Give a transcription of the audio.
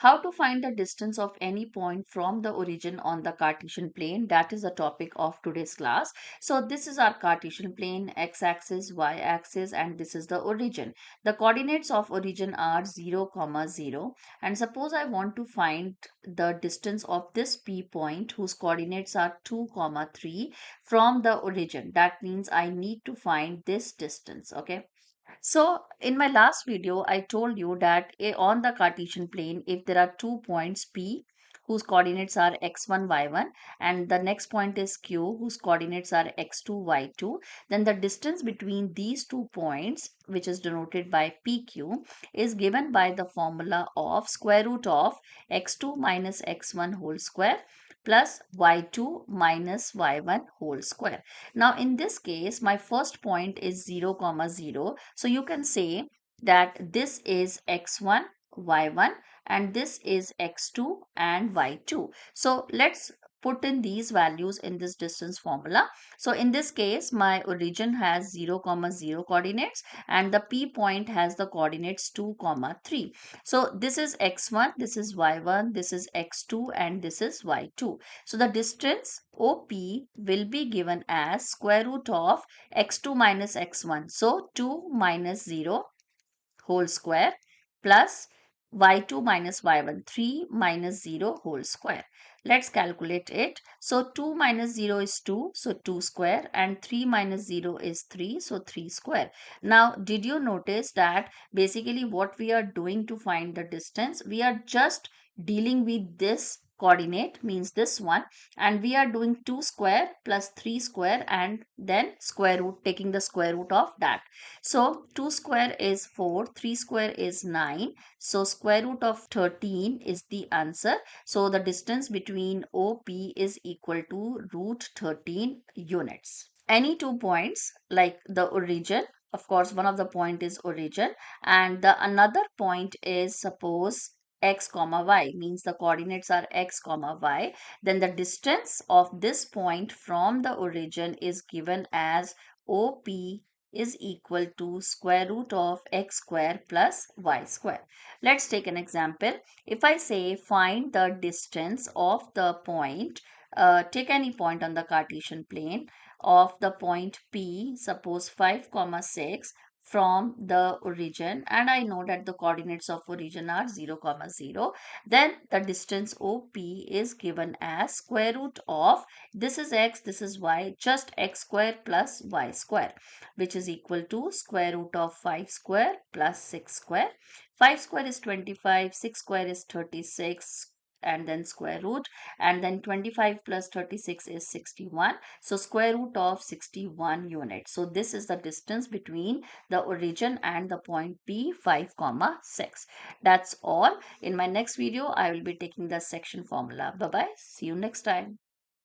How to find the distance of any point from the origin on the Cartesian plane? That is the topic of today's class. So this is our Cartesian plane, x-axis, y-axis, and this is the origin. The coordinates of origin are 0, 0. And suppose I want to find the distance of this P point whose coordinates are 2, 3 from the origin. That means I need to find this distance. Okay. So in my last video, I told you that on the Cartesian plane, if there are 2 points P whose coordinates are x1, y1, and the next point is Q whose coordinates are x2, y2, then the distance between these 2 points, which is denoted by PQ, is given by the formula of square root of x2 minus x1 whole square plus y2 minus y1 whole square. Now in this case, my first point is 0, 0. So you can say that this is x1, y1 and this is x2 and y2. So let's put in these values in this distance formula. So in this case, my origin has 0, 0 coordinates and the P point has the coordinates 2, 3. So this is x1, this is y1, this is x2 and this is y2. So the distance OP will be given as square root of x2 minus x1. So 2 minus 0 whole square plus y2 minus y1, 3 minus 0 whole square. Let's calculate it. So 2 minus 0 is 2, so 2 square, and 3 minus 0 is 3, so 3 square. Now, did you notice that basically what we are doing to find the distance, we are just dealing with this coordinate, means this one, and we are doing 2 square plus 3 square and then square root, taking the square root of that. So 2 square is 4, 3 square is 9. So square root of 13 is the answer. So the distance between OP is equal to root 13 units. Any 2 points like the origin, of course one of the point is origin and the another point is suppose x comma y, means the coordinates are x comma y, then the distance of this point from the origin is given as OP is equal to square root of x square plus y square. Let's take an example. If I say find the distance of the point, take any point on the Cartesian plane of the point P, suppose 5, 6 from the origin, and I know that the coordinates of origin are 0, 0, then the distance OP is given as square root of, this is x, this is y, just x square plus y square, which is equal to square root of 5 square plus 6 square. 5 square is 25, 6 square is 36, and then square root, and then 25 plus 36 is 61, so square root of 61 units. So this is the distance between the origin and the point P, 5, 6. That's all. In my next video I will be taking the section formula. Bye bye, see you next time.